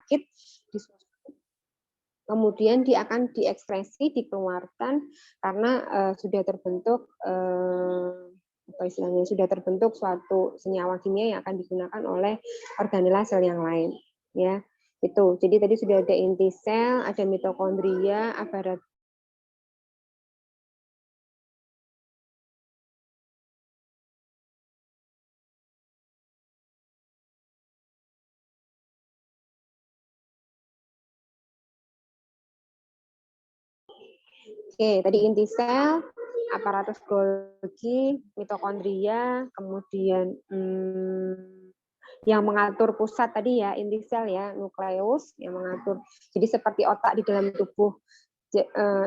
penyakit di kemudian dia akan diekspresi, dikeluarkan karena sudah terbentuk apa istilahnya, sudah terbentuk suatu senyawa kimia yang akan digunakan oleh organela sel yang lain, ya. Itu. Jadi tadi sudah ada inti sel, ada mitokondria, aparatus Oke, tadi inti sel, aparatus Golgi, mitokondria, kemudian yang mengatur pusat tadi ya, inti sel ya, nukleus yang mengatur. Jadi seperti otak di dalam tubuh,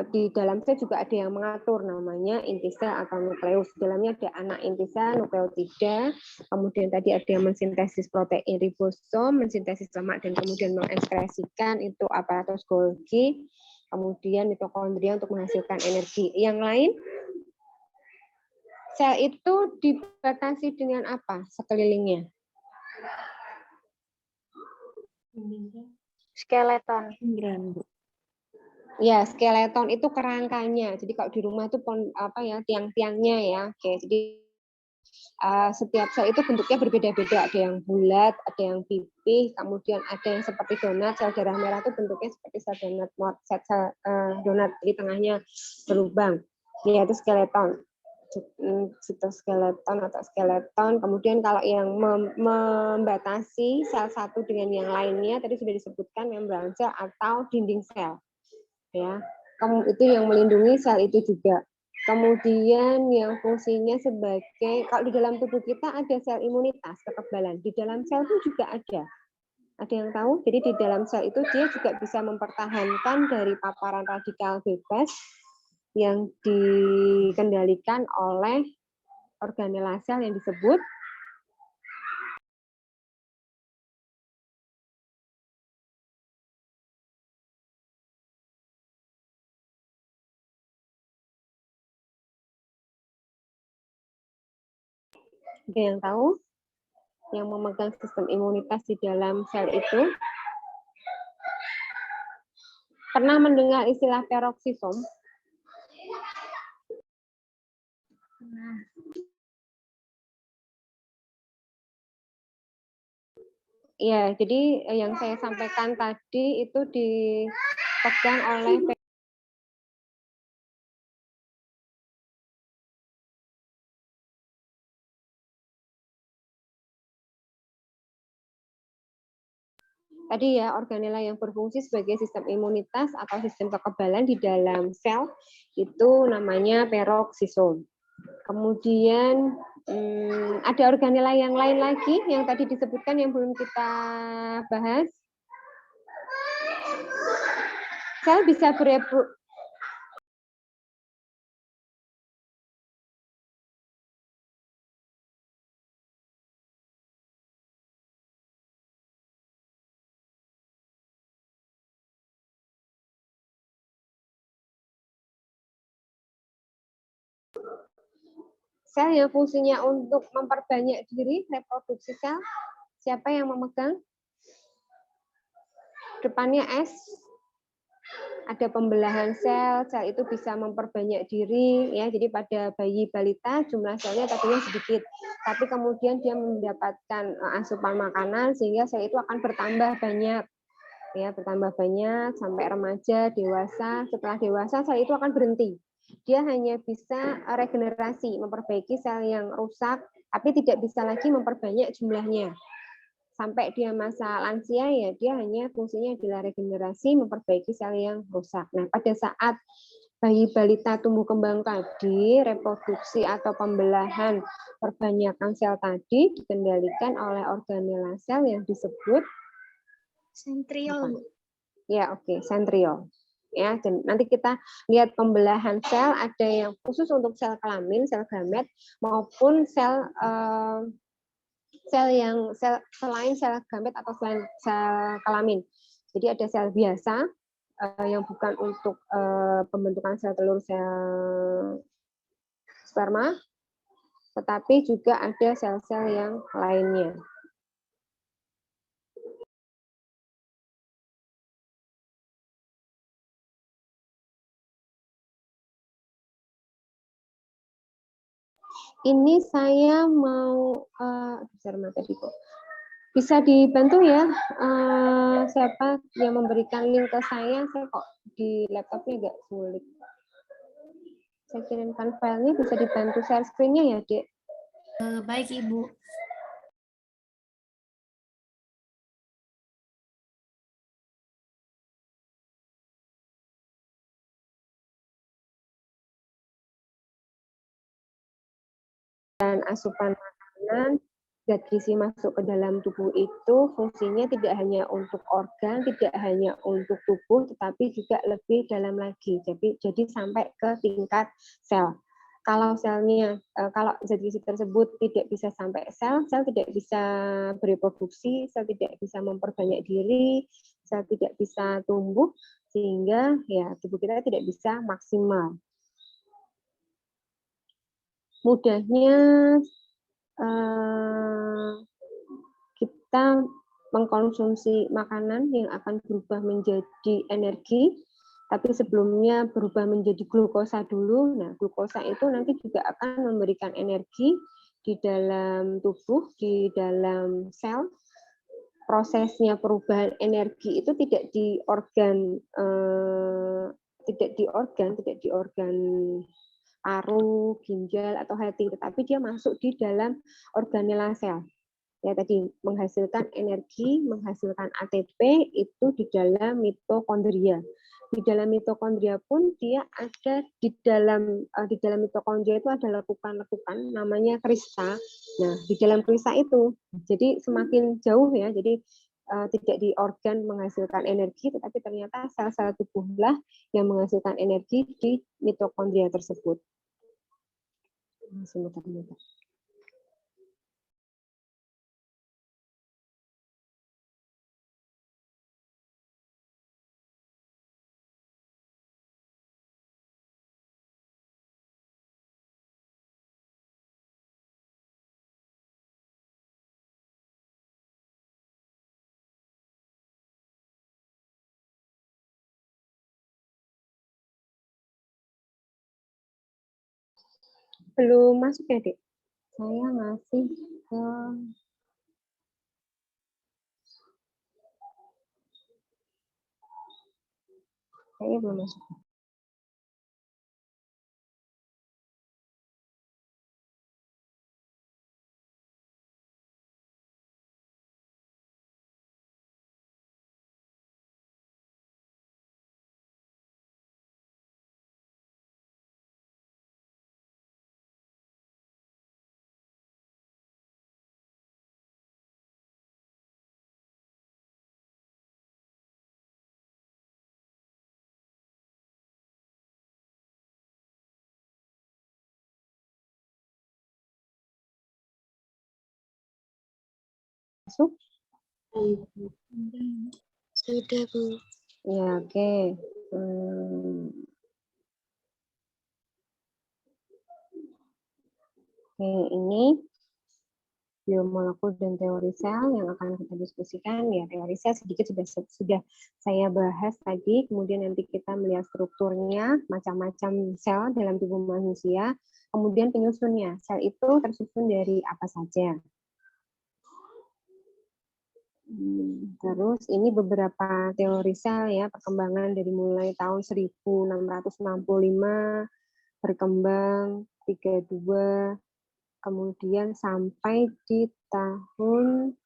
di dalam sel juga ada yang mengatur, namanya inti sel atau nukleus. Di dalamnya ada anak inti sel, nukleotida, kemudian tadi ada yang mensintesis protein ribosom, mensintesis lemak, dan kemudian mengekspresikan itu aparatus Golgi, kemudian mitokondria untuk menghasilkan energi. Yang lain, sel itu dibatasi dengan apa sekelilingnya? Skeleton. Ya, skeleton itu kerangkanya. Jadi kalau di rumah itu tiang-tiangnya ya. Oke, jadi setiap sel itu bentuknya berbeda-beda. Ada yang bulat, ada yang pipih, kemudian ada yang seperti donat. Sel darah merah itu bentuknya seperti sel donat, donat, jadi tengahnya berlubang. Ya, itu skeleton. Sitoskeleton atau skeleton. Kemudian kalau yang membatasi sel satu dengan yang lainnya tadi sudah disebutkan membran sel atau dinding sel. Ya, itu yang melindungi sel itu juga. Kemudian yang fungsinya sebagai, kalau di dalam tubuh kita ada sel imunitas, kekebalan. Di dalam sel itu juga ada. Ada yang tahu? Jadi di dalam sel itu dia juga bisa mempertahankan dari paparan radikal bebas yang dikendalikan oleh organela sel yang disebut ada yang tahu? Yang memegang sistem imunitas di dalam sel itu. Pernah mendengar istilah peroksisom? Ya, jadi yang saya sampaikan tadi itu dipegang oleh tadi ya, organela yang berfungsi sebagai sistem imunitas atau sistem kekebalan di dalam sel itu namanya peroksisom. Kemudian ada organela yang lain lagi yang tadi disebutkan yang belum kita bahas. Sel bisa sel yang fungsinya untuk memperbanyak diri, reproduksi sel. Siapa yang memegang? Depannya S. Ada pembelahan sel, sel itu bisa memperbanyak diri, ya. Jadi pada bayi balita jumlah selnya tadinya sedikit, tapi kemudian dia mendapatkan asupan makanan sehingga sel itu akan bertambah banyak, ya, bertambah banyak sampai remaja, dewasa. Setelah dewasa sel itu akan berhenti. Dia hanya bisa regenerasi, memperbaiki sel yang rusak, tapi tidak bisa lagi memperbanyak jumlahnya. Sampai dia masa lansia ya dia hanya fungsinya adalah regenerasi, memperbaiki sel yang rusak. Nah, pada saat bayi balita tumbuh kembang tadi, reproduksi atau pembelahan perbanyakan sel tadi dikendalikan oleh organela sel yang disebut sentriol. Ya, oke, sentriol. Ya, dan nanti kita lihat pembelahan sel ada yang khusus untuk sel kelamin, sel gamet maupun sel selain sel gamet atau selain sel kelamin. Jadi ada sel biasa yang bukan untuk pembentukan sel telur, sel sperma, tetapi juga ada sel-sel yang lainnya. Ini saya mau besar materi kok. Bisa dibantu ya, siapa yang memberikan link ke saya kok di laptopnya agak sulit. Saya kirimkan filenya, bisa dibantu share screen-nya ya, Dek? Baik, Ibu. Dan asupan makanan, zat gizi masuk ke dalam tubuh itu fungsinya tidak hanya untuk organ, tidak hanya untuk tubuh, tetapi juga lebih dalam lagi. Jadi sampai ke tingkat sel. Kalau selnya, kalau zat gizi tersebut tidak bisa sampai sel, sel tidak bisa bereproduksi, sel tidak bisa memperbanyak diri, sel tidak bisa tumbuh, sehingga ya tubuh kita tidak bisa maksimal. Mudahnya kita mengkonsumsi makanan yang akan berubah menjadi energi, tapi sebelumnya berubah menjadi glukosa dulu. Nah, glukosa itu nanti juga akan memberikan energi di dalam tubuh, di dalam sel. Prosesnya perubahan energi itu tidak di organ paru, ginjal atau hati, tetapi dia masuk di dalam organela sel. Ya tadi menghasilkan energi, menghasilkan ATP itu di dalam mitokondria. Di dalam mitokondria pun dia ada di dalam mitokondria itu ada lekukan-lekukan namanya krista. Nah, di dalam krista itu jadi semakin jauh ya. Jadi tidak di organ menghasilkan energi, tetapi ternyata sel-sel tubuhlah yang menghasilkan energi di mitokondria tersebut. Sebentar. Belum masuk ya, Dek? Saya masih ke kayaknya belum masuk. Masuk? Sudah, Bu. Ya, oke. Oke, ini biomolekul dan teori sel yang akan kita diskusikan. Ya, teori sel sedikit sudah saya bahas tadi. Kemudian nanti kita melihat strukturnya, macam-macam sel dalam tubuh manusia. Kemudian penyusunnya. Sel itu tersusun dari apa saja? Terus ini beberapa teori sel ya, perkembangan dari mulai tahun 1665 berkembang 32, kemudian sampai di tahun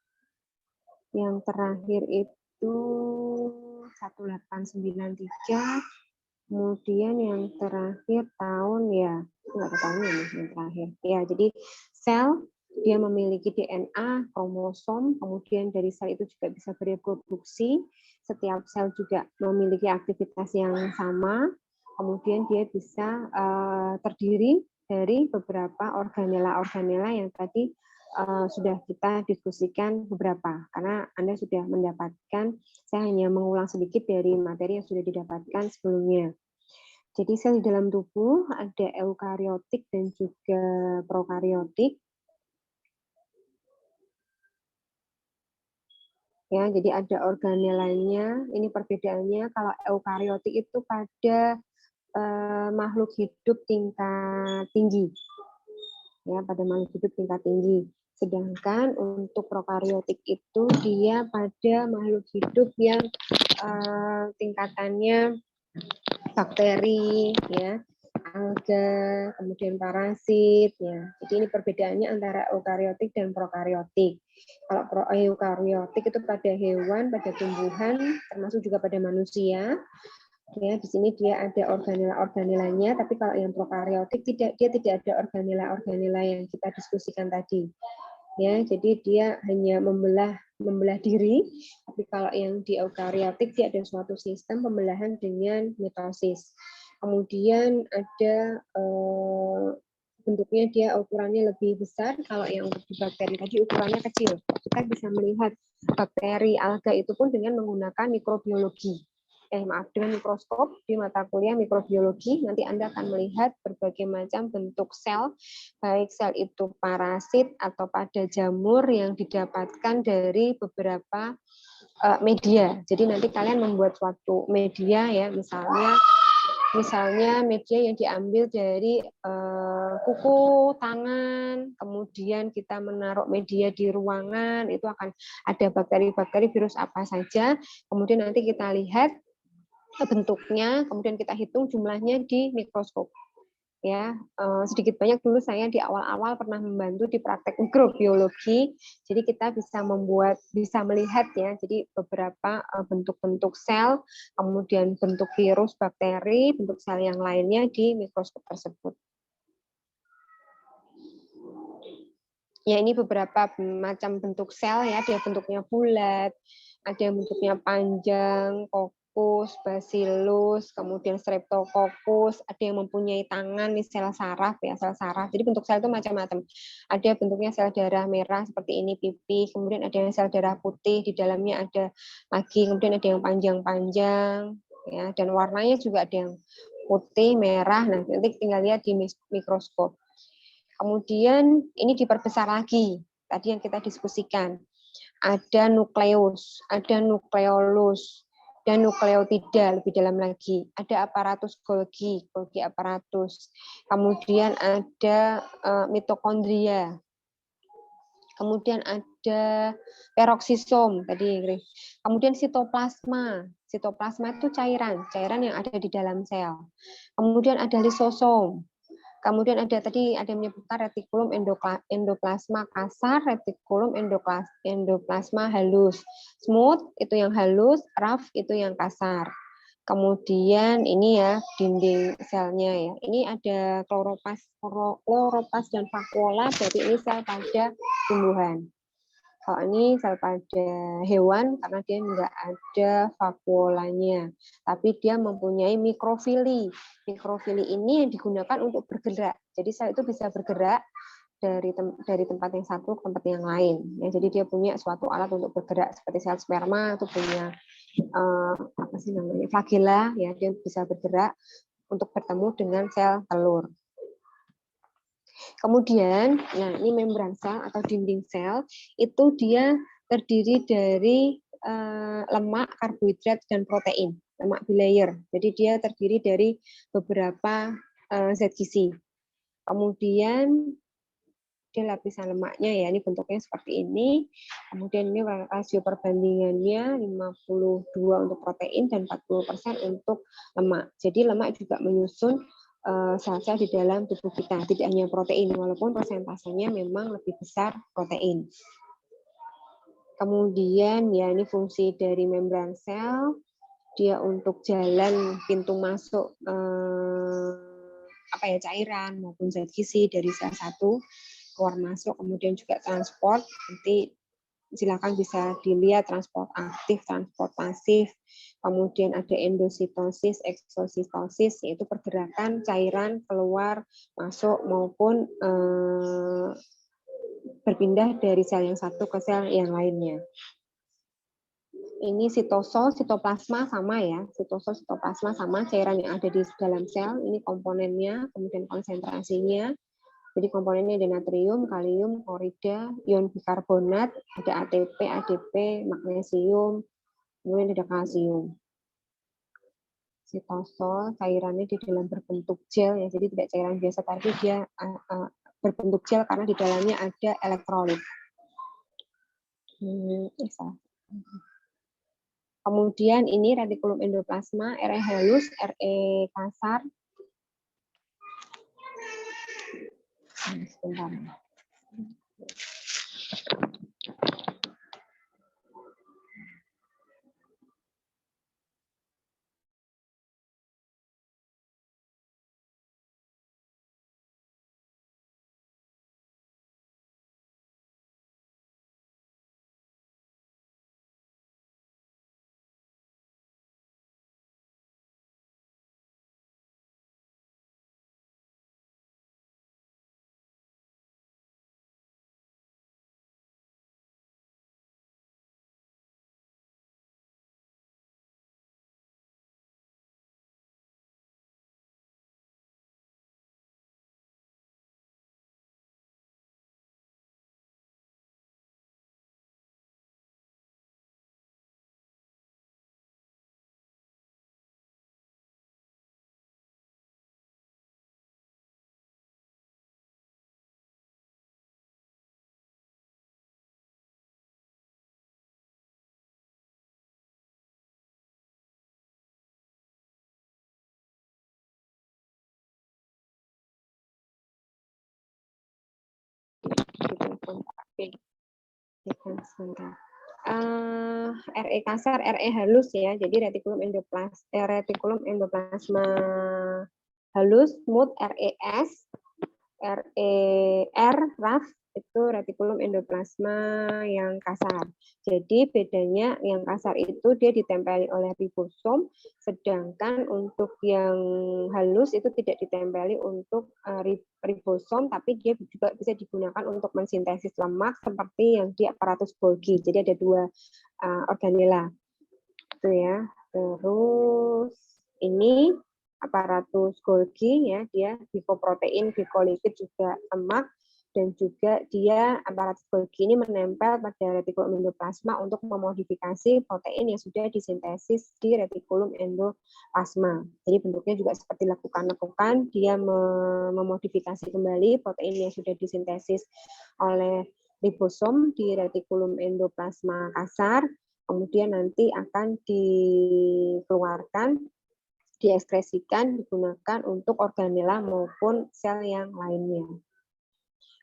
yang terakhir itu 1893, kemudian yang terakhir tahun ya nggak ada tahunnya nih yang terakhir ya. Jadi sel dia memiliki DNA, kromosom, kemudian dari sel itu juga bisa bereproduksi. Setiap sel juga memiliki aktivitas yang sama, kemudian dia bisa terdiri dari beberapa organela-organela yang tadi sudah kita diskusikan beberapa, karena Anda sudah mendapatkan, saya hanya mengulang sedikit dari materi yang sudah didapatkan sebelumnya. Jadi sel di dalam tubuh ada eukariotik dan juga prokariotik. Ya, jadi ada organelanya. Ini perbedaannya kalau eukariotik itu pada makhluk hidup tingkat tinggi. ya pada makhluk hidup tingkat tinggi. Sedangkan untuk prokariotik itu dia pada makhluk hidup yang tingkatannya bakteri, ya, alga, kemudian parasit, ya. Jadi ini perbedaannya antara eukariotik dan prokariotik. Kalau eukariotik itu pada hewan, pada tumbuhan, termasuk juga pada manusia. Ya, di sini dia ada organela-organelanya, tapi kalau yang prokariotik dia tidak ada organela-organela yang kita diskusikan tadi. Ya, jadi dia hanya membelah diri, tapi kalau yang di eukariotik dia ada suatu sistem pembelahan dengan mitosis. Kemudian ada bentuknya dia ukurannya lebih besar, kalau yang untuk di bakteri tadi ukurannya kecil. Kita bisa melihat bakteri alga itu pun dengan menggunakan mikrobiologi. Dengan mikroskop di mata kuliah mikrobiologi, nanti Anda akan melihat berbagai macam bentuk sel, baik sel itu parasit atau pada jamur yang didapatkan dari beberapa media. Jadi nanti kalian membuat suatu media, ya, misalnya media yang diambil dari kuku, tangan, kemudian kita menaruh media di ruangan, itu akan ada bakteri-bakteri, virus apa saja, kemudian nanti kita lihat bentuknya, kemudian kita hitung jumlahnya di mikroskop. Ya, sedikit banyak dulu saya di awal-awal pernah membantu di praktek mikrobiologi, jadi kita bisa melihat, ya, jadi beberapa bentuk-bentuk sel, kemudian bentuk virus, bakteri, bentuk sel yang lainnya di mikroskop tersebut. Ya, ini beberapa macam bentuk sel, ya, ada bentuknya bulat, ada yang bentuknya panjang, Coccus, Bacillus, kemudian Streptococcus, ada yang mempunyai tangan, nih sel saraf, ya, sel saraf. Jadi bentuk sel itu macam-macam. Ada bentuknya sel darah merah seperti ini, pipi, kemudian ada yang sel darah putih, di dalamnya ada lagi, kemudian ada yang panjang-panjang, ya, dan warnanya juga ada yang putih, merah. Nah, nanti tinggal lihat di mikroskop. Kemudian ini diperbesar lagi, tadi yang kita diskusikan. Ada nukleus, ada nukleolus, dan nukleotida lebih dalam lagi. Ada aparatus Golgi, Golgi aparatus. Kemudian ada mitokondria. Kemudian ada peroksisom tadi. Kemudian sitoplasma. Sitoplasma itu cairan yang ada di dalam sel. Kemudian ada lisosom. Kemudian ada yang menyebutkan retikulum endoplasma kasar, retikulum endoplasma halus. Smooth itu yang halus, rough itu yang kasar. Kemudian ini, ya, dinding selnya, ya. Ini ada kloropas dan vakuola, berarti ini sel pada tumbuhan. Kalau ini sel pada hewan karena dia nggak ada vakuolanya, tapi dia mempunyai mikrofili. Mikrofili ini yang digunakan untuk bergerak. Jadi sel itu bisa bergerak dari tempat yang satu ke tempat yang lain. Ya, jadi dia punya suatu alat untuk bergerak seperti sel sperma itu punya flagella, ya, dia bisa bergerak untuk bertemu dengan sel telur. Kemudian, nah, ini membran sel atau dinding sel itu dia terdiri dari lemak, karbohidrat, dan protein, lemak bilayer. Jadi dia terdiri dari beberapa zat gizi. Kemudian dia lapisan lemaknya, ya, ini bentuknya seperti ini. Kemudian ini rasio perbandingannya 52 untuk protein dan 40% untuk lemak. Jadi lemak juga menyusun sel-sel di dalam tubuh kita, tidak hanya protein, walaupun persentasenya memang lebih besar protein. Kemudian, ya, ini fungsi dari membran sel, dia untuk jalan pintu masuk cairan maupun zat gizi dari sel satu keluar masuk, kemudian juga transport. Nanti silakan bisa dilihat transport aktif, transport pasif, kemudian ada endositosis, eksositosis, yaitu pergerakan cairan keluar, masuk, maupun berpindah dari sel yang satu ke sel yang lainnya. Ini sitosol, sitoplasma sama, ya, sitosol, sitoplasma sama, cairan yang ada di dalam sel, ini komponennya, kemudian konsentrasinya. Jadi komponennya ada natrium, kalium, klorida, ion bikarbonat, ada ATP, ADP, magnesium, kemudian ada kalsium. Sitosol cairannya di dalam berbentuk gel, ya, jadi tidak cairan biasa, tapi dia berbentuk gel karena di dalamnya ada elektrolit. Kemudian ini retikulum endoplasma, RE halus, RE kasar. Sebentar. RE kasar, RE halus ya. Jadi retikulum endoplasma halus, smooth, RES, RER, rough itu retikulum endoplasma yang kasar. Jadi bedanya yang kasar itu dia ditempeli oleh ribosom, sedangkan untuk yang halus itu tidak ditempeli untuk ribosom, tapi dia juga bisa digunakan untuk mensintesis lemak seperti yang di aparatus Golgi. Jadi ada dua organela. Itu ya. Terus ini aparatus Golgi ya, dia glikoprotein, glikolipid juga lemak, dan juga dia aparatus Golgi ini menempel pada retikulum endoplasma untuk memodifikasi protein yang sudah disintesis di retikulum endoplasma. Jadi bentuknya juga seperti lekukan-lekukan, dia memodifikasi kembali protein yang sudah disintesis oleh ribosom di retikulum endoplasma kasar, kemudian nanti akan dikeluarkan, diekskresikan, digunakan untuk organela maupun sel yang lainnya.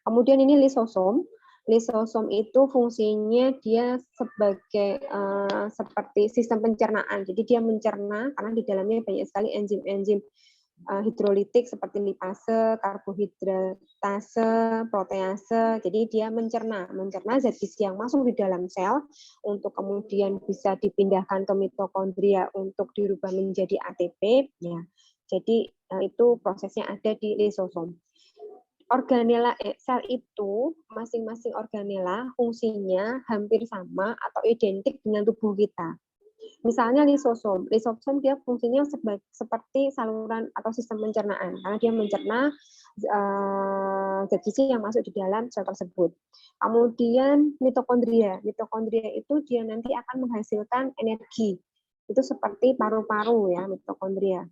Kemudian ini lisosom. Lisosom itu fungsinya dia sebagai seperti sistem pencernaan. Jadi dia mencerna karena di dalamnya banyak sekali enzim-enzim hidrolitik seperti lipase, karbohidratase, protease. Jadi dia mencerna zat gizi yang masuk di dalam sel untuk kemudian bisa dipindahkan ke mitokondria untuk dirubah menjadi ATP. Ya. Jadi itu prosesnya ada di lisosom. Organela sel itu, masing-masing organela fungsinya hampir sama atau identik dengan tubuh kita. Misalnya lisosom dia fungsinya seperti saluran atau sistem pencernaan karena dia mencerna zat gizi yang masuk di dalam sel tersebut. Kemudian mitokondria itu dia nanti akan menghasilkan energi. Itu seperti paru-paru ya mitokondria.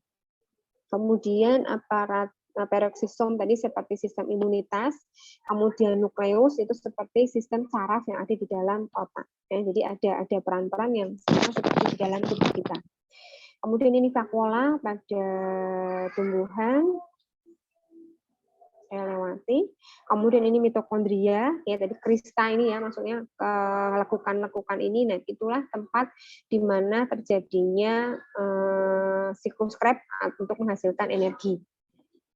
Kemudian peroksisom tadi seperti sistem imunitas, kemudian nukleus itu seperti sistem saraf yang ada di dalam otak. Ya, jadi ada peran-peran yang sama seperti di dalam tubuh kita. Kemudian ini vakuola pada tumbuhan, saya lewati. Kemudian ini mitokondria, ya tadi krista ini ya, maksudnya lekukan-lekukan ini, nah itulah tempat di mana terjadinya siklus Krebs untuk menghasilkan energi.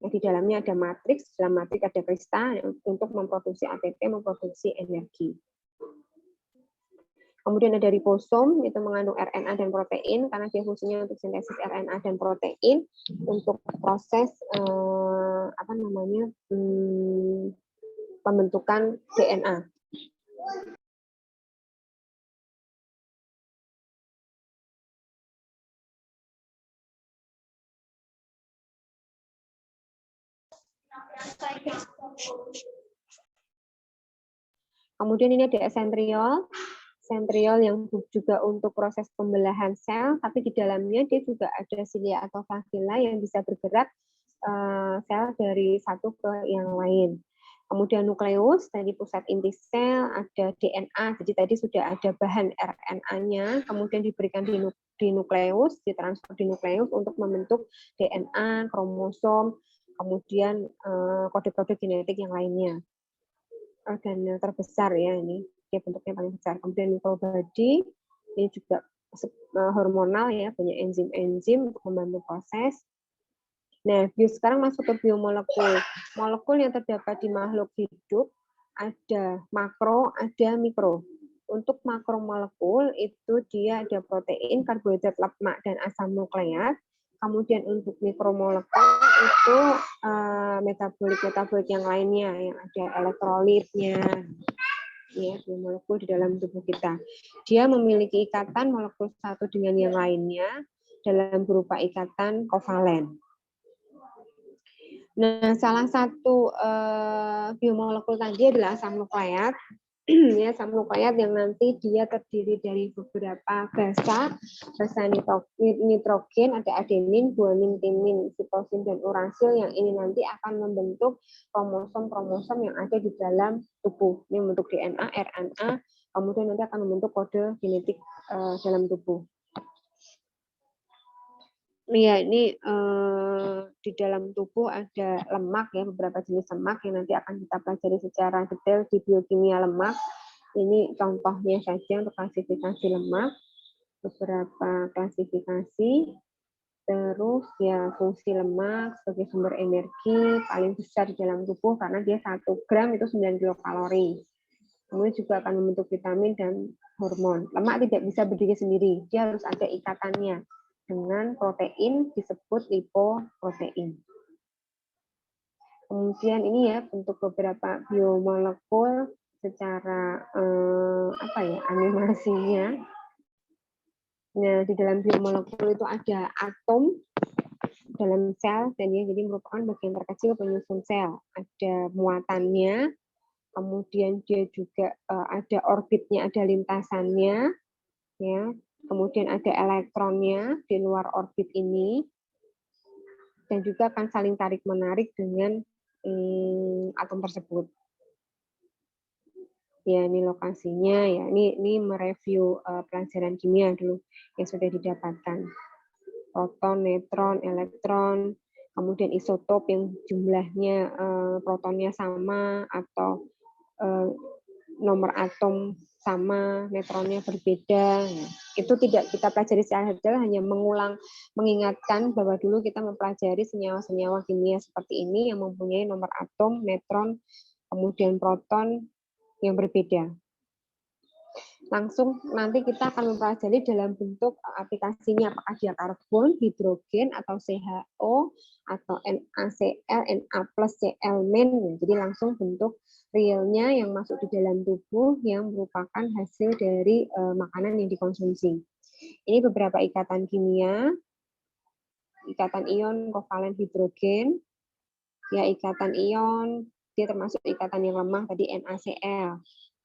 Di dalamnya ada matriks, dalam matriks ada krista untuk memproduksi ATP, memproduksi energi. Kemudian ada ribosom, itu mengandung RNA dan protein, karena dia fungsinya untuk sintesis RNA dan protein, untuk proses pembentukan DNA. Kemudian ini ada sentriol yang juga untuk proses pembelahan sel, tapi di dalamnya dia juga ada silia atau flagella yang bisa bergerak sel dari satu ke yang lain. Kemudian nukleus, dari pusat inti sel, ada DNA, jadi tadi sudah ada bahan RNA-nya, kemudian diberikan di nukleus, ditransfer di nukleus untuk membentuk DNA, kromosom, kemudian kode-kode genetik yang lainnya. Organel terbesar ya ini, dia bentuknya paling besar. Kemudian nucleobody, ini juga hormonal ya, banyak enzim-enzim untuk membantu proses. Nah, sekarang masuk ke biomolekul. Molekul yang terdapat di makhluk hidup ada makro, ada mikro. Untuk makromolekul itu dia ada protein, karbohidrat, lemak, dan asam nukleat. Kemudian untuk mikromolekul itu metabolit-metabolit yang lainnya, yang ada elektrolitnya, ya, biomolekul di dalam tubuh kita. Dia memiliki ikatan molekul satu dengan yang lainnya dalam berupa ikatan kovalen. Nah, salah satu biomolekul tadi adalah asam nukleat. Ya, asam nukleat yang nanti dia terdiri dari beberapa basa nitrogen, ada adenin, guanin, timin, sitosin, dan urasil yang ini nanti akan membentuk kromosom-kromosom yang ada di dalam tubuh. Ini membentuk DNA, RNA, kemudian nanti akan membentuk kode genetik dalam tubuh. Iya, ini di dalam tubuh ada lemak ya, beberapa jenis lemak yang nanti akan kita pelajari secara detail di biokimia lemak. Ini contohnya saja untuk klasifikasi lemak, beberapa klasifikasi. Terus ya fungsi lemak sebagai sumber energi paling besar di dalam tubuh karena dia 1 gram itu 9 kilokalori. Kemudian juga akan membentuk vitamin dan hormon. Lemak tidak bisa berdiri sendiri, dia harus ada ikatannya dengan protein disebut lipoprotein. Kemudian ini ya bentuk beberapa biomolekul secara animasinya. Nah, di dalam biomolekul itu ada atom dalam sel dan dia jadi merupakan bagian terkecil penyusun sel. Ada muatannya, kemudian dia juga ada orbitnya, ada lintasannya, ya. Kemudian ada elektronnya di luar orbit ini, dan juga akan saling tarik-menarik dengan atom tersebut. Ya, ini lokasinya, ya. Ini mereview pelajaran kimia dulu yang sudah didapatkan. Proton, neutron, elektron, kemudian isotop yang jumlahnya protonnya sama atau nomor atom sama, neutronnya berbeda. Itu tidak kita pelajari secara detail, hanya mengingatkan bahwa dulu kita mempelajari senyawa-senyawa kimia seperti ini yang mempunyai nomor atom, neutron, kemudian proton yang berbeda. Langsung nanti kita akan mempelajari dalam bentuk aplikasinya, apakah dia karbon, hidrogen, atau CHO, atau NaCl, Na+Cl-. Jadi langsung bentuk realnya yang masuk di dalam tubuh yang merupakan hasil dari makanan yang dikonsumsi. Ini beberapa ikatan kimia, ikatan ion kovalen hidrogen, ya ikatan ion, dia termasuk ikatan yang lemah tadi NaCl.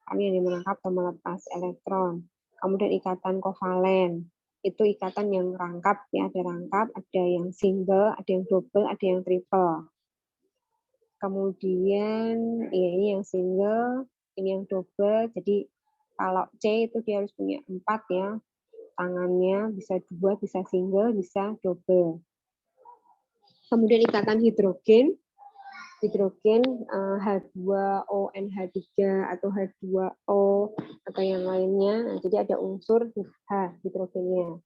Kami yang menangkap atau melepas elektron. Kemudian ikatan kovalen, itu ikatan yang rangkap, ya ada rangkap, ada yang single, ada yang double, ada yang triple. Kemudian ya ini yang single, ini yang double. Jadi kalau C itu dia harus punya 4 ya, tangannya bisa 2, bisa single, bisa double. Kemudian ikatan hidrogen. Hidrogen H2O NH3 atau H2O atau yang lainnya. Nah, jadi ada unsur H hidrogennya.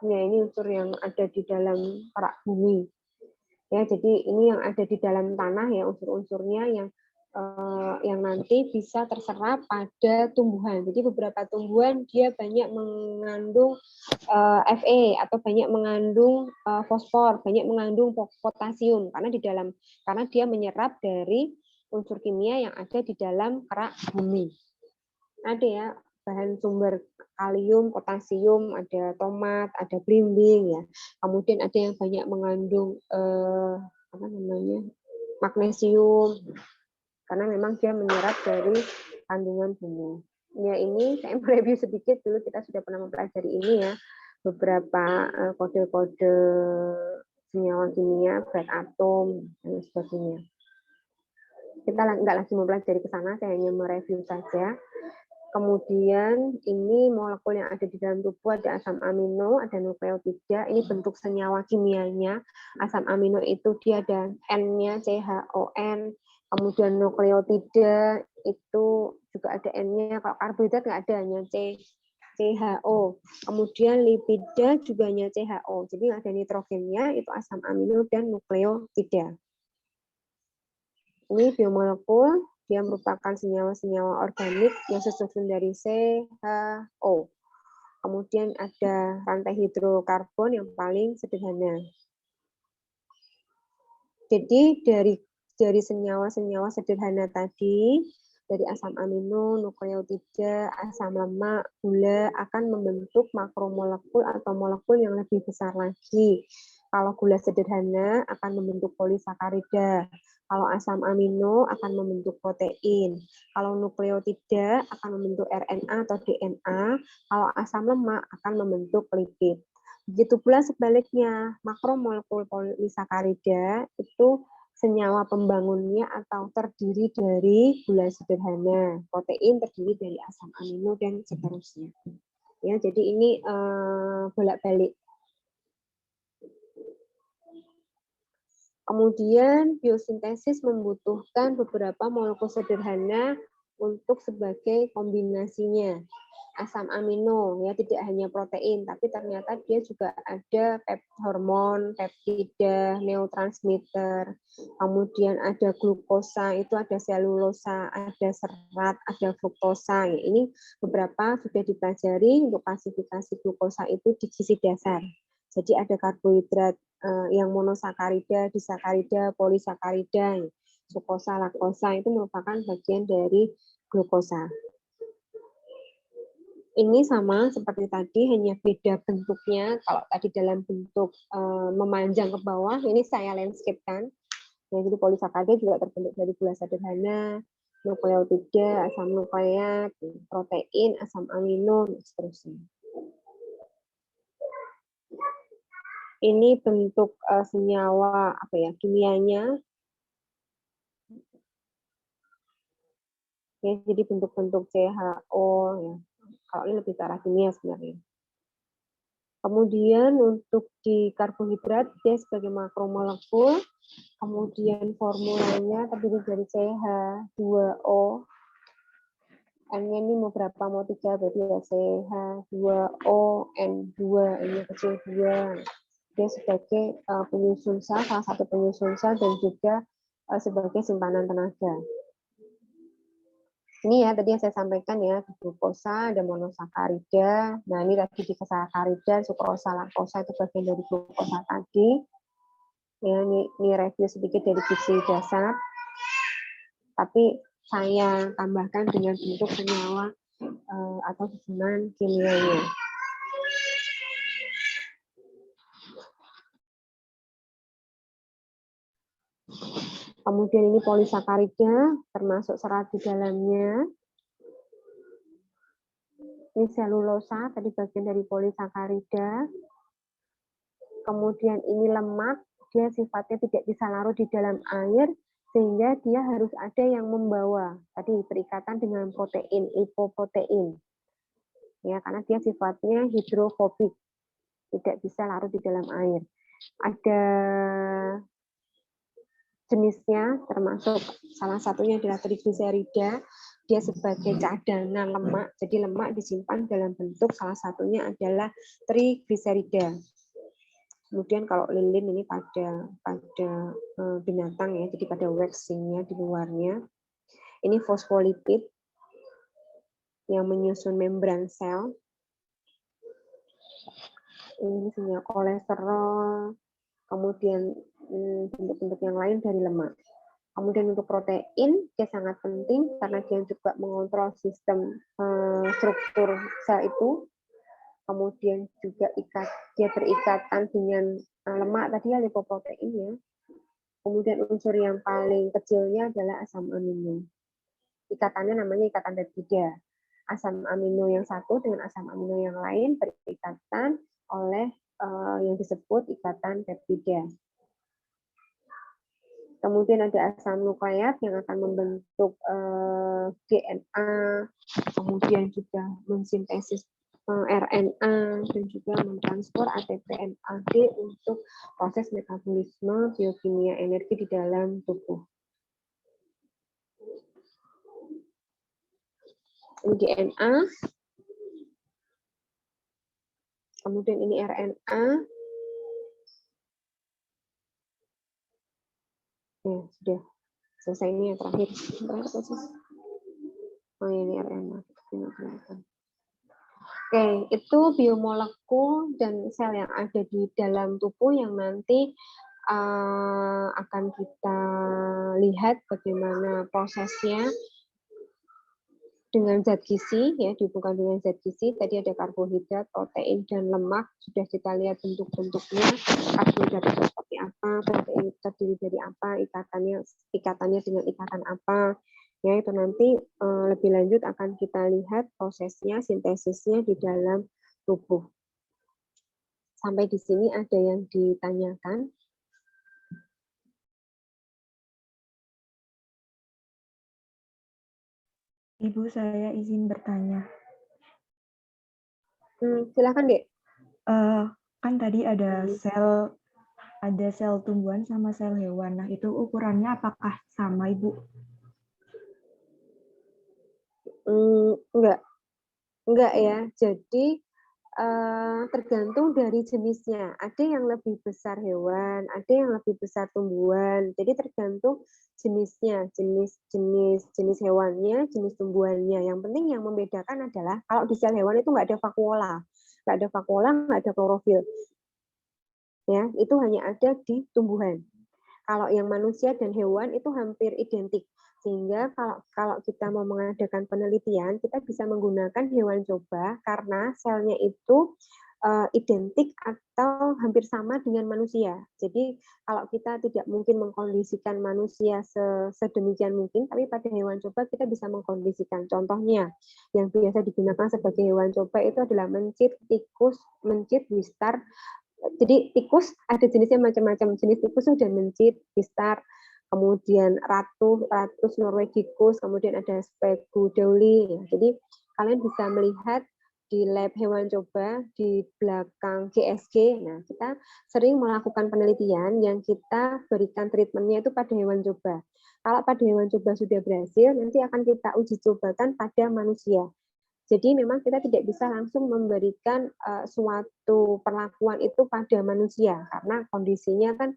Ya, ini unsur yang ada di dalam kerak bumi. Ya, jadi ini yang ada di dalam tanah ya, unsur-unsurnya yang nanti bisa terserap pada tumbuhan. Jadi beberapa tumbuhan dia banyak mengandung Fe atau banyak mengandung fosfor, banyak mengandung potasium karena dia menyerap dari unsur kimia yang ada di dalam kerak bumi. Ada ya bahan sumber kalium, potasium, ada tomat, ada belimbing ya. Kemudian ada yang banyak mengandung magnesium karena memang dia menyerap dari kandungan bumi. Ya ini saya mereview sedikit, dulu kita sudah pernah mempelajari ini ya, beberapa kode-kode senyawa kimia, berat atom, dan sebagainya. Kita nggak lagi mempelajari ke sana, saya hanya mereview saja. Kemudian ini molekul yang ada di dalam tubuh ada asam amino, ada nukleotida. Ini bentuk senyawa kimianya. Asam amino itu dia ada N-nya, CHON. Kemudian nukleotida itu juga ada N-nya. Kalau karbohidrat nggak ada, hanya CHO. Kemudian lipida juga hanya CHO. Jadi ada nitrogennya, itu asam amino dan nukleotida. Ini biomolekul, dia merupakan senyawa-senyawa organik yang tersusun dari CHO. Kemudian ada rantai hidrokarbon yang paling sederhana. Jadi dari senyawa-senyawa sederhana tadi, dari asam amino, nukleotida, asam lemak, gula akan membentuk makromolekul atau molekul yang lebih besar lagi. Kalau gula sederhana akan membentuk polisakarida. Kalau asam amino akan membentuk protein. Kalau nukleotida akan membentuk RNA atau DNA. Kalau asam lemak akan membentuk lipid. Begitu pula sebaliknya, makromolekul polisakarida itu senyawa pembangunnya atau terdiri dari gula sederhana. Protein terdiri dari asam amino dan seterusnya. Ya, jadi ini bolak-balik. Kemudian biosintesis membutuhkan beberapa molekul sederhana untuk sebagai kombinasinya. Asam amino, ya tidak hanya protein, tapi ternyata dia juga ada hormon, peptida, neurotransmitter. Kemudian ada glukosa, itu ada selulosa, ada serat, ada fruktosa. Ya, ini beberapa sudah dipelajari untuk klasifikasi glukosa itu di gizi dasar. Jadi ada karbohidrat yang monosakarida, disakarida, polisakarida, sukosa, laktosa itu merupakan bagian dari glukosa. Ini sama seperti tadi, hanya beda bentuknya. Kalau tadi dalam bentuk memanjang ke bawah, ini saya landscape-kan. Ya, jadi polisakarida juga terbentuk dari gula sederhana, nukleotida, asam nukleat, protein, asam amino, dan seterusnya. Ini bentuk senyawa kimianya. Ya, jadi bentuk-bentuk CHO ya. Kalau ini lebih ke arah kimia sebenarnya. Kemudian untuk di karbohidrat dia sebagai makromolekul. Kemudian formulanya terdiri dari CH2O. N-nya ini mau berapa? Mau 3 berarti ya CH2O N2, ini kecil 2. Dia sebagai penyusun sel, salah satu penyusun sel dan juga sebagai simpanan tenaga. Ini ya tadi yang saya sampaikan ya, glukosa, ada monosakarida. Nah ini tadi disakarida, sukrosa, laktosa itu bagian dari glukosa tadi. Ya, ini review sedikit dari gizi dasar. Tapi saya tambahkan dengan bentuk senyawa atau susunan kimianya. Kemudian ini polisakarida, termasuk serat di dalamnya. Ini selulosa, tadi bagian dari polisakarida. Kemudian ini lemak, dia sifatnya tidak bisa larut di dalam air, sehingga dia harus ada yang membawa. Tadi berikatan dengan protein, lipoprotein. Ya, karena dia sifatnya hidrofobik, tidak bisa larut di dalam air. Ada jenisnya, termasuk salah satunya adalah trigliserida. Dia sebagai cadangan lemak, jadi lemak disimpan dalam bentuk salah satunya adalah trigliserida. Kemudian kalau lilin ini pada binatang ya, jadi pada waxingnya di luarnya. Ini fosfolipid yang menyusun membran sel. Ini senyawa kolesterol, kemudian bentuk-bentuk yang lain dari lemak. Kemudian untuk protein, dia sangat penting karena dia juga mengontrol sistem struktur sel itu. Kemudian juga dia berikatan dengan lemak tadi ya, lipoprotein ya. Kemudian unsur yang paling kecilnya adalah asam amino. Ikatannya namanya ikatan peptida. Asam amino yang satu dengan asam amino yang lain berikatan oleh yang disebut ikatan peptida. Kemudian ada asam nukleat yang akan membentuk DNA, kemudian juga mensintesis RNA dan juga mentransport ATP-NAD untuk proses metabolisme biokimia energi di dalam tubuh. Ini DNA, kemudian ini RNA. Ya, sudah selesai, ini yang terakhir. Oh ini RNA. Oke, itu biomolekul dan sel yang ada di dalam tubuh yang nanti akan kita lihat bagaimana prosesnya dengan zat gizi, ya, dihubungkan dengan zat gizi. Tadi ada karbohidrat, protein, dan lemak. Sudah kita lihat bentuk-bentuknya. Karbohidrat itu seperti apa, protein itu terdiri dari apa, ikatannya dengan ikatan apa. Ya, itu nanti lebih lanjut akan kita lihat prosesnya, sintesisnya di dalam tubuh. Sampai di sini ada yang ditanyakan? Ibu, saya izin bertanya. Silakan, Dek. Kan tadi ada sel tumbuhan sama sel hewan. Nah, itu ukurannya apakah sama, Ibu? Enggak ya. Jadi tergantung dari jenisnya. Ada yang lebih besar hewan, ada yang lebih besar tumbuhan. Jadi tergantung jenisnya, jenis hewannya, jenis tumbuhannya. Yang penting yang membedakan adalah kalau di sel hewan itu nggak ada vakuola, nggak ada klorofil. Ya, itu hanya ada di tumbuhan. Kalau yang manusia dan hewan itu hampir identik. Sehingga kalau kita mau mengadakan penelitian, kita bisa menggunakan hewan coba karena selnya itu identik atau hampir sama dengan manusia. Jadi kalau kita tidak mungkin mengkondisikan manusia sedemikian mungkin, tapi pada hewan coba kita bisa mengkondisikan. Contohnya yang biasa digunakan sebagai hewan coba itu adalah mencit, tikus, mencit, wistar. Jadi tikus ada jenisnya macam-macam. Jenis tikus sudah mencit, wistar, kemudian ratus norwegicus, kemudian ada spegudauli. Jadi kalian bisa melihat di lab hewan coba di belakang GSG. Nah, kita sering melakukan penelitian yang kita berikan treatmentnya itu pada hewan coba. Kalau pada hewan coba sudah berhasil, nanti akan kita uji cobakan pada manusia. Jadi memang kita tidak bisa langsung memberikan suatu perlakuan itu pada manusia karena kondisinya kan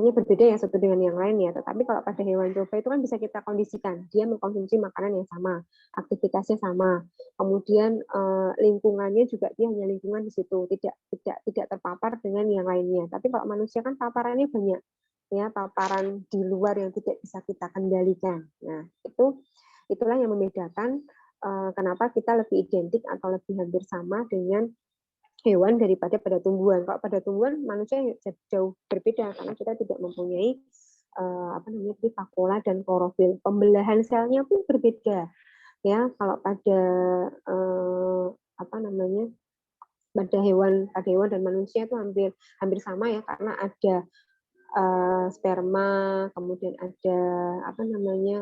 berbeda ya satu dengan yang lain ya. Tetapi kalau pada hewan coba itu kan bisa kita kondisikan, dia mengkonsumsi makanan yang sama, aktivitasnya sama, kemudian lingkungannya juga dia hanya lingkungan di situ, tidak terpapar dengan yang lainnya. Tapi kalau manusia kan paparannya banyak, ya, paparan di luar yang tidak bisa kita kendalikan. Nah, itulah yang membedakan kenapa kita lebih identik atau lebih hampir sama dengan hewan daripada pada tumbuhan. Kalau pada tumbuhan manusia jauh berbeda karena kita tidak mempunyai vakuola dan klorofil. Pembelahan selnya pun berbeda. Ya, kalau pada pada hewan dan manusia itu hampir sama ya karena ada sperma, kemudian ada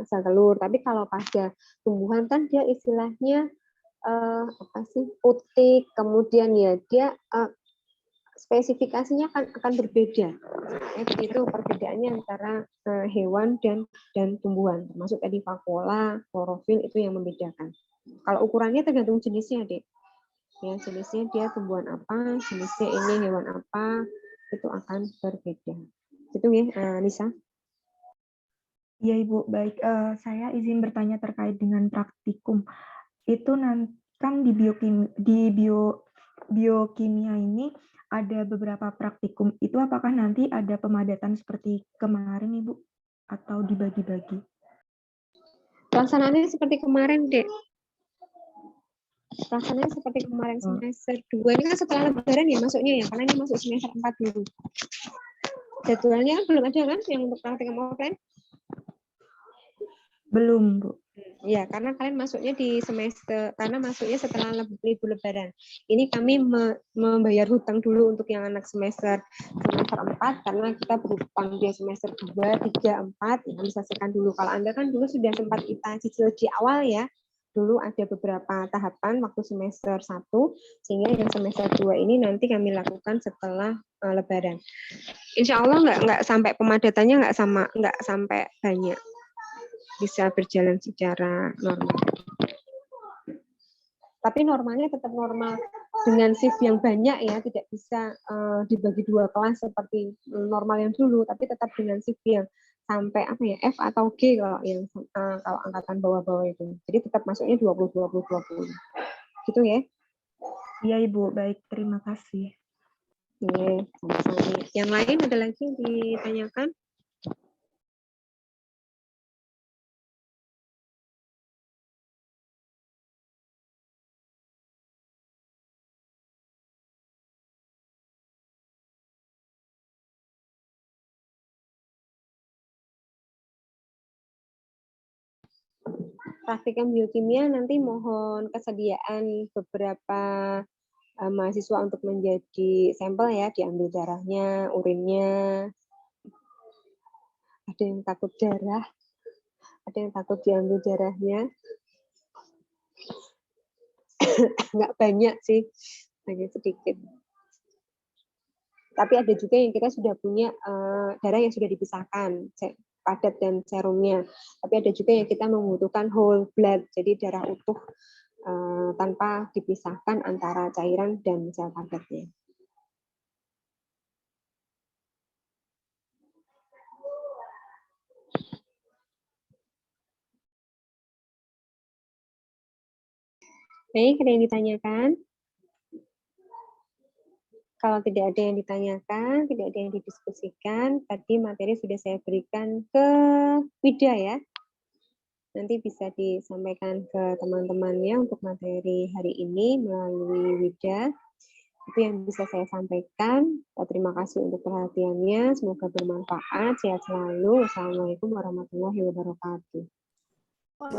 sel telur. Tapi kalau pada tumbuhan kan dia istilahnya putik, kemudian ya dia spesifikasinya akan berbeda. Itu perbedaannya antara hewan dan tumbuhan. Termasuk tadi vakuola, klorofil itu yang membedakan. Kalau ukurannya tergantung jenisnya, Dek. Ya, jenisnya dia tumbuhan apa, jenisnya ini hewan apa, itu akan berbeda. Itu ya, Nisa. Ya, Ibu. Baik, saya izin bertanya terkait dengan praktikum. Itu nanti kan di biokimia ini ada beberapa praktikum. Itu apakah nanti ada pemadatan seperti kemarin, Ibu? Atau dibagi-bagi? Pelaksanaannya seperti kemarin, Dek. Pelaksanaannya seperti kemarin semester 2. Ini kan setelah lebaran ya masuknya ya, karena ini masuk semester 4 dulu. Jadwalnya belum ada kan yang untuk praktikum offline? Belum, Bu. Ya, karena kalian masuknya di semester, karena masuknya setelah libur lebaran. Ini kami membayar hutang dulu untuk yang anak semester 4, karena kita berhutang di semester 2, 3, 4, yang diselesaikan dulu. Kalau Anda kan dulu sudah sempat kita cicil di awal ya, dulu ada beberapa tahapan waktu semester 1, sehingga yang semester 2 ini nanti kami lakukan setelah lebaran. Insya Allah nggak sampai pemadatannya nggak sampai banyak, bisa berjalan secara normal. Tapi normalnya tetap normal dengan shift yang banyak ya, tidak bisa dibagi 2 kelas seperti normal yang dulu, tapi tetap dengan shift yang sampai apa ya, F atau G kalau yang kalau angkatan bawah-bawah itu. Jadi tetap masuknya 20 20 20. Gitu ya. Iya Ibu, baik, terima kasih. Oke, sama-sama. Yang lain ada lagi yang ditanyakan? Praktikum biokimia nanti mohon kesediaan beberapa mahasiswa untuk menjadi sampel ya, diambil darahnya, urinnya. Ada yang takut darah, ada yang takut diambil darahnya. Nggak banyak sih, hanya sedikit. Tapi ada juga yang kita sudah punya darah yang sudah dipisahkan, padat dan serumnya. Tapi ada juga yang kita membutuhkan whole blood, jadi darah utuh tanpa dipisahkan antara cairan dan sel padatnya. Baik, ada yang ditanyakan? Kalau tidak ada yang ditanyakan, tidak ada yang didiskusikan, tadi materi sudah saya berikan ke Wida ya. Nanti bisa disampaikan ke teman-temannya untuk materi hari ini melalui Wida. Itu yang bisa saya sampaikan. Terima kasih untuk perhatiannya. Semoga bermanfaat. Sehat selalu. Wassalamualaikum warahmatullahi wabarakatuh.